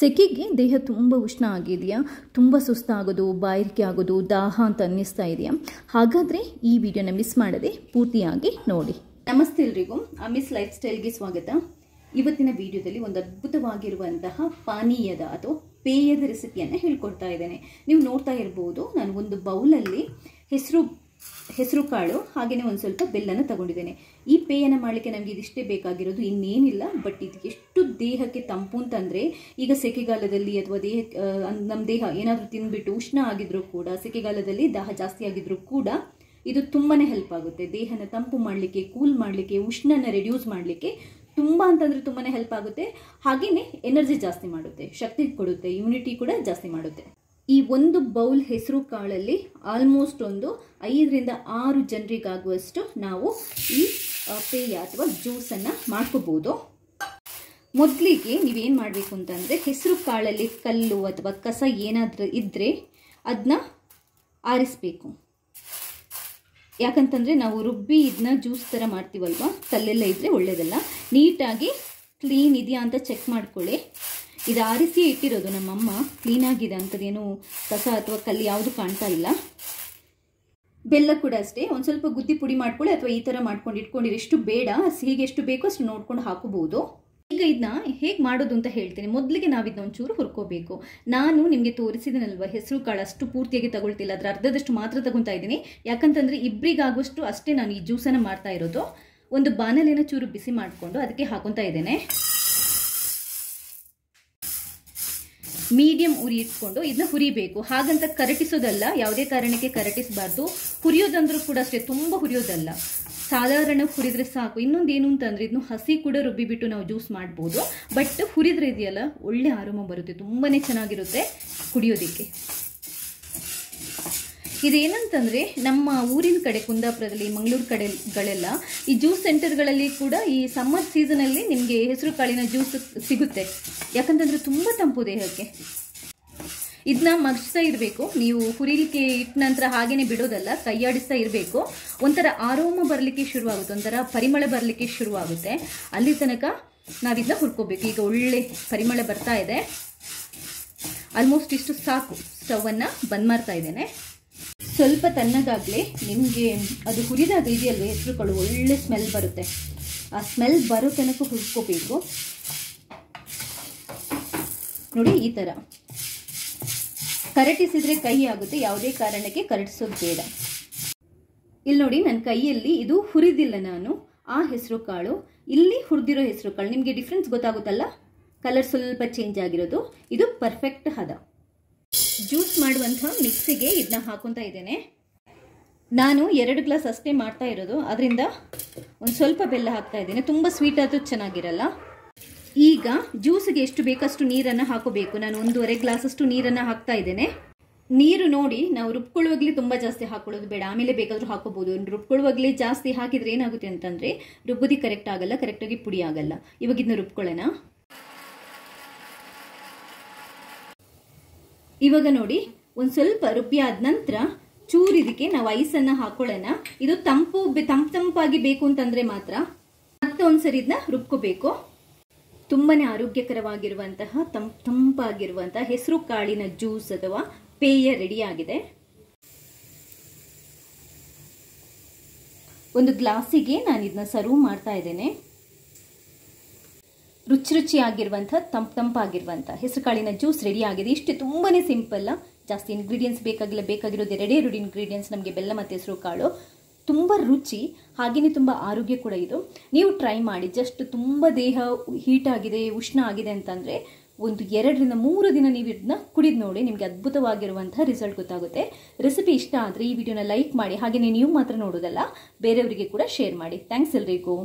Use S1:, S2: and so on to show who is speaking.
S1: ಸೆಕೆಗೆ ದೇಹ ತುಂಬ ಉಷ್ಣ ಆಗಿದೆಯಾ, ತುಂಬ ಸುಸ್ತಾಗೋದು, ಬಾಯಾರಿಕೆ ಆಗೋದು, ದಾಹ ಅಂತ ಅನ್ನಿಸ್ತಾ ಇದೆಯಾ? ಹಾಗಾದರೆ ಈ ವಿಡಿಯೋನ ಮಿಸ್ ಮಾಡದೆ ಪೂರ್ತಿಯಾಗಿ ನೋಡಿ. ನಮಸ್ತೆ ಎಲ್ರಿಗೂ, ಅಮಿಸ್ ಲೈಫ್ ಸ್ಟೈಲ್ಗೆ ಸ್ವಾಗತ. ಇವತ್ತಿನ ವಿಡಿಯೋದಲ್ಲಿ ಒಂದು ಅದ್ಭುತವಾಗಿರುವಂತಹ ಪಾನೀಯದ ಅಥವಾ ಪೇಯದ ರೆಸಿಪಿಯನ್ನು ಹೇಳ್ಕೊಡ್ತಾ ಇದ್ದೇನೆ. ನೀವು ನೋಡ್ತಾ ಇರ್ಬೋದು, ನಾನು ಒಂದು ಬೌಲಲ್ಲಿ ಹೆಸರು ಕಾಳು ಹಾಗೆಯೇ ಒಂದು ಸ್ವಲ್ಪ ಬೆಲ್ಲನ ತಗೊಂಡಿದ್ದೇನೆ. ಈ ಪೇಯನ ಮಾಡಲಿಕ್ಕೆ ನಮಗೆ ಇದಿಷ್ಟೇ ಬೇಕಾಗಿರೋದು, ಇನ್ನೇನಿಲ್ಲ. ಬಟ್ ಇದು ಎಷ್ಟು ದೇಹಕ್ಕೆ ತಂಪು ಅಂತಂದರೆ, ಈಗ ಸೆಕೆಗಾಲದಲ್ಲಿ ಅಥವಾ ನಮ್ಮ ದೇಹ ಏನಾದರೂ ತಿಂದ್ಬಿಟ್ಟು ಉಷ್ಣ ಆಗಿದ್ರೂ ಕೂಡ, ಸೆಕೆಗಾಲದಲ್ಲಿ ದಾಹ ಜಾಸ್ತಿ ಆಗಿದ್ರೂ ಕೂಡ ಇದು ತುಂಬಾ ಹೆಲ್ಪ್ ಆಗುತ್ತೆ. ದೇಹನ ತಂಪು ಮಾಡಲಿಕ್ಕೆ, ಕೂಲ್ ಮಾಡಲಿಕ್ಕೆ, ಉಷ್ಣನ ರೆಡ್ಯೂಸ್ ಮಾಡಲಿಕ್ಕೆ ತುಂಬ ಅಂತಂದರೆ ತುಂಬಾ ಹೆಲ್ಪ್ ಆಗುತ್ತೆ. ಹಾಗೆಯೇ ಎನರ್ಜಿ ಜಾಸ್ತಿ ಮಾಡುತ್ತೆ, ಶಕ್ತಿ ಕೊಡುತ್ತೆ, ಇಮ್ಯುನಿಟಿ ಕೂಡ ಜಾಸ್ತಿ ಮಾಡುತ್ತೆ. ಈ ಒಂದು ಬೌಲ್ ಹೆಸರು ಕಾಳಲ್ಲಿ ಆಲ್ಮೋಸ್ಟ್ ಒಂದು 5 ರಿಂದ 6 ಜನರಿಗಾಗುವಷ್ಟು ನಾವು ಈ ಪೇಯ ಅಥವಾ ಜ್ಯೂಸನ್ನು ಮಾಡ್ಕೋಬೋದು. ಮೊದಲಿಗೆ ನೀವೇನು ಮಾಡಬೇಕು ಅಂತಂದರೆ, ಹೆಸರು ಕಾಳಲ್ಲಿ ಕಲ್ಲು ಅಥವಾ ಕಸ ಏನಾದರೂ ಇದ್ದರೆ ಅದನ್ನ ಆರಿಸಬೇಕು. ಯಾಕಂತಂದರೆ ನಾವು ರುಬ್ಬಿ ಇದನ್ನ ಜ್ಯೂಸ್ ಥರ ಮಾಡ್ತೀವಲ್ವ, ಕಲ್ಲೆಲ್ಲ ಇದ್ದರೆ ಒಳ್ಳೆಯದಲ್ಲ. ನೀಟಾಗಿ ಕ್ಲೀನ್ ಇದೆಯಾ ಅಂತ ಚೆಕ್ ಮಾಡ್ಕೊಳ್ಳಿ. ಇದು ಆರಿಸಿ ಇಟ್ಟಿರೋದು ನಮ್ಮಮ್ಮ, ಕ್ಲೀನಾಗಿದೆ, ಅಂಥದ್ದೇನು ಕಸ ಅಥವಾ ಕಲ್ಲು ಯಾವುದು ಕಾಣ್ತಾ ಇಲ್ಲ. ಬೆಲ್ಲ ಕೂಡ ಅಷ್ಟೇ, ಒಂದು ಸ್ವಲ್ಪ ಗುದ್ದಿ ಪುಡಿ ಮಾಡ್ಕೊಳ್ಳಿ ಅಥವಾ ಈ ಥರ ಮಾಡ್ಕೊಂಡು ಇಟ್ಕೊಂಡಿರಿ. ಎಷ್ಟು ಬೇಡ, ಹೀಗೆ ಎಷ್ಟು ಬೇಕೋ ಅಷ್ಟು ನೋಡ್ಕೊಂಡು ಹಾಕೋಬಹುದು. ಈಗ ಇದನ್ನ ಹೇಗೆ ಮಾಡೋದು ಅಂತ ಹೇಳ್ತೇನೆ. ಮೊದಲಿಗೆ ನಾವು ಇದನ್ನ ಒಂಚೂರು ಹುರ್ಕೋಬೇಕು. ನಾನು ನಿಮಗೆ ತೋರಿಸಿದನಲ್ವ, ಹೆಸರು ಕಾಳು ಅಷ್ಟು ಪೂರ್ತಿಯಾಗಿ ತಗೊಳ್ತಿಲ್ಲ, ಅದರ ಅರ್ಧದಷ್ಟು ಮಾತ್ರ ತಗೊತಾ ಇದ್ದೀನಿ. ಯಾಕಂತಂದರೆ ಇಬ್ಬರಿಗಾಗುವಷ್ಟು ಅಷ್ಟೇ ನಾನು ಈ ಜ್ಯೂಸನ್ನು ಮಾಡ್ತಾ ಇರೋದು. ಒಂದು ಬಾಣಲೆನ ಚೂರು ಬಿಸಿ ಮಾಡಿಕೊಂಡು ಅದಕ್ಕೆ ಹಾಕೊತಾ ಇದ್ದೇನೆ. ಮೀಡಿಯಂ ಉರಿ ಇಟ್ಕೊಂಡು ಇದನ್ನ ಹುರಿಬೇಕು. ಹಾಗಂತ ಕರಟಿಸೋದಲ್ಲ, ಯಾವುದೇ ಕಾರಣಕ್ಕೆ ಕರಟಿಸಬಾರ್ದು. ಹುರಿಯೋದಂದ್ರೂ ಕೂಡ ಅಷ್ಟೇ, ತುಂಬ ಹುರಿಯೋದಲ್ಲ, ಸಾಧಾರಣ ಹುರಿದ್ರೆ ಸಾಕು. ಇನ್ನೊಂದು ಏನು ಅಂತಂದರೆ, ಇದನ್ನು ಹಸಿ ಕೂಡ ರುಬ್ಬಿಬಿಟ್ಟು ನಾವು ಜ್ಯೂಸ್ ಮಾಡ್ಬೋದು. ಬಟ್ ಹುರಿದ್ರೆ ಇದೆಯಲ್ಲ, ಒಳ್ಳೆ ಆರೋಮ ಬರುತ್ತೆ, ತುಂಬಾ ಚೆನ್ನಾಗಿರುತ್ತೆ ಕುಡಿಯೋದಕ್ಕೆ. ಇದೇನಂತಂದರೆ, ನಮ್ಮ ಊರಿನ ಕಡೆ ಕುಂದಾಪುರದಲ್ಲಿ, ಮಂಗಳೂರು ಕಡೆಗಳೆಲ್ಲ ಈ ಜ್ಯೂಸ್ ಸೆಂಟರ್ಗಳಲ್ಲಿ ಕೂಡ ಈ ಸಮ್ಮರ್ ಸೀಸನಲ್ಲಿ ನಿಮಗೆ ಹೆಸರು ಕಾಳಿನ ಜ್ಯೂಸ್ ಸಿಗುತ್ತೆ. ಯಾಕಂತಂದರೆ ತುಂಬ ತಂಪು ದೇಹಕ್ಕೆ. ಇದನ್ನ ಮಗ್ಸ್ತಾ ಇರಬೇಕು. ನೀವು ಹುರಿಲಿಕ್ಕೆ ಇಟ್ಟ ನಂತರ ಹಾಗೇನೆ ಬಿಡೋದಲ್ಲ, ಕೈಯಾಡಿಸ್ತಾ ಇರಬೇಕು. ಒಂಥರ ಆರೋಮ ಬರಲಿಕ್ಕೆ ಶುರುವಾಗುತ್ತೆ, ಒಂಥರ ಪರಿಮಳ ಬರಲಿಕ್ಕೆ ಶುರುವಾಗುತ್ತೆ. ಅಲ್ಲಿ ತನಕ ನಾವಿದನ್ನ ಹುರ್ಕೋಬೇಕು. ಈಗ ಒಳ್ಳೆ ಪರಿಮಳ ಬರ್ತಾ ಇದೆ, ಆಲ್ಮೋಸ್ಟ್ ಇಷ್ಟು ಸಾಕು. ಸ್ಟವನ್ನು ಬಂದ್ ಮಾಡ್ತಾ ಇದ್ದೇನೆ. ಸ್ವಲ್ಪ ತಣ್ಣಗಾಗಲಿ. ನಿಮಗೆ ಅದು ಹುರಿದಾಗ ಇದೆಯಲ್ವ ಹೆಸರು ಕಾಳು, ಒಳ್ಳೆ ಸ್ಮೆಲ್ ಬರುತ್ತೆ. ಆ ಸ್ಮೆಲ್ ಬರೋ ತನಕ ಹುರ್ಕೋಬೇಕು. ನೋಡಿ, ಈ ಥರ ಕರಟಿಸಿದ್ರೆ ಕೈ ಆಗುತ್ತೆ, ಯಾವುದೇ ಕಾರಣಕ್ಕೆ ಕರಟಿಸೋದು ಬೇಡ. ಇಲ್ಲಿ ನೋಡಿ, ನನ್ನ ಕೈಯಲ್ಲಿ ಇದು ಹುರಿದಿಲ್ಲ ನಾನು, ಆ ಹೆಸರು ಕಾಳು, ಇಲ್ಲಿ ಹುರಿದಿರೋ ಹೆಸರು ಕಾಳು. ನಿಮಗೆ ಡಿಫ್ರೆನ್ಸ್ ಗೊತ್ತಾಗುತ್ತಲ್ಲ, ಕಲರ್ ಸ್ವಲ್ಪ ಚೇಂಜ್ ಆಗಿರೋದು. ಇದು ಪರ್ಫೆಕ್ಟ್ ಹದ. ಜ್ಯೂಸ್ ಮಾಡುವಂಥ ಮಿಕ್ಸಿಗೆ ಇದನ್ನ ಹಾಕೊತಾ ಇದ್ದೇನೆ. ನಾನು 2 ಗ್ಲಾಸ್ ಅಷ್ಟೇ ಮಾಡ್ತಾ ಇರೋದು, ಅದರಿಂದ ಒಂದು ಸ್ವಲ್ಪ ಬೆಲ್ಲ ಹಾಕ್ತಾ ಇದ್ದೇನೆ. ತುಂಬ ಸ್ವೀಟ್ ಆದರೂ ಚೆನ್ನಾಗಿರಲ್ಲ. ಈಗ ಜ್ಯೂಸಿಗೆ ಎಷ್ಟು ಬೇಕಷ್ಟು ನೀರನ್ನು ಹಾಕೋಬೇಕು. ನಾನು 1.5 ಗ್ಲಾಸ್ ಅಷ್ಟು ನೀರನ್ನು ಹಾಕ್ತಾ ಇದ್ದೇನೆ. ನೀರು ನೋಡಿ, ನಾವು ರುಬ್ಕೊಳ್ಳುವಾಗಲೇ ತುಂಬ ಜಾಸ್ತಿ ಹಾಕೊಳ್ಳೋದು ಬೇಡ, ಆಮೇಲೆ ಬೇಕಾದರೂ ಹಾಕೋಬಹುದು. ರುಬ್ಕೊಳ್ಳುವಾಗಲೇ ಜಾಸ್ತಿ ಹಾಕಿದ್ರೆ ಏನಾಗುತ್ತೆ ಅಂತಂದರೆ, ರುಬ್ಬುದಿ ಕರೆಕ್ಟ್ ಆಗಲ್ಲ, ಕರೆಕ್ಟಾಗಿ ಪುಡಿ ಆಗಲ್ಲ. ಇವಾಗ ಇದನ್ನ ರುಬ್ಕೊಳ್ಳೋಣ. ಇವಾಗ ನೋಡಿ, ಒಂದು ಸ್ವಲ್ಪ ರುಬ್ಬಿ ಆದ ನಂತರ ಚೂರು ಇದಕ್ಕೆ ನಾವು ಐಸನ್ನು ಹಾಕೊಳ್ಳೋಣ. ಇದು ತಂಪಾಗಿ ಬೇಕು ಅಂತಂದರೆ ಮಾತ್ರ ಮತ್ತೆ ಒಂದ್ಸರಿ ಇದನ್ನ ರುಬ್ಕೋಬೇಕು. ತುಂಬಾ ಆರೋಗ್ಯಕರವಾಗಿರುವಂತಹ ತಂಪಾಗಿರುವಂತಹ ಹೆಸರು ಕಾಳಿನ ಜ್ಯೂಸ್ ಅಥವಾ ಪೇಯ ರೆಡಿ ಆಗಿದೆ. ಒಂದು ಗ್ಲಾಸಿಗೆ ನಾನು ಇದನ್ನ ಸರ್ವ್ ಮಾಡ್ತಾ ಇದ್ದೇನೆ. ರುಚಿಯಾಗಿರುವಂಥ ತಂಪಾಗಿರುವಂಥ ಹೆಸರು ಕಾಳಿನ ಜ್ಯೂಸ್ ರೆಡಿ ಆಗಿದೆ. ಇಷ್ಟು ತುಂಬಾ ಸಿಂಪಲ್, ಜಾಸ್ತಿ ಇಂಗ್ರೀಡಿಯೆಂಟ್ಸ್ ಬೇಕಾಗಿಲ್ಲ. ಬೇಕಾಗಿರೋದು 2 ಇಂಗ್ರೀಡಿಯೆಂಟ್ಸ್ ನಮಗೆ, ಬೆಲ್ಲ ಮತ್ತು ಹೆಸರು ಕಾಳು. ತುಂಬ ರುಚಿ, ಹಾಗೆಯೇ ತುಂಬ ಆರೋಗ್ಯ ಕೂಡ ಇದು. ನೀವು ಟ್ರೈ ಮಾಡಿ. ಜಸ್ಟ್ ತುಂಬ ದೇಹ ಹೀಟ್ ಆಗಿದೆ, ಉಷ್ಣ ಆಗಿದೆ ಅಂತಂದರೆ ಒಂದು 2 ರಿಂದ 3 ದಿನ ನೀವು ಇದನ್ನ ಕುಡಿದು ನೋಡಿ, ನಿಮಗೆ ಅದ್ಭುತವಾಗಿರುವಂಥ ರಿಸಲ್ಟ್ ಗೊತ್ತಾಗುತ್ತೆ. ರೆಸಿಪಿ ಇಷ್ಟ ಆದರೆ ಈ ವಿಡಿಯೋನ ಲೈಕ್ ಮಾಡಿ. ಹಾಗೆಯೇ ನೀವು ಮಾತ್ರ ನೋಡೋದಲ್ಲ, ಬೇರೆಯವರಿಗೆ ಕೂಡ ಶೇರ್ ಮಾಡಿ. ಥ್ಯಾಂಕ್ಸ್ ಎಲ್ರಿಗೂ.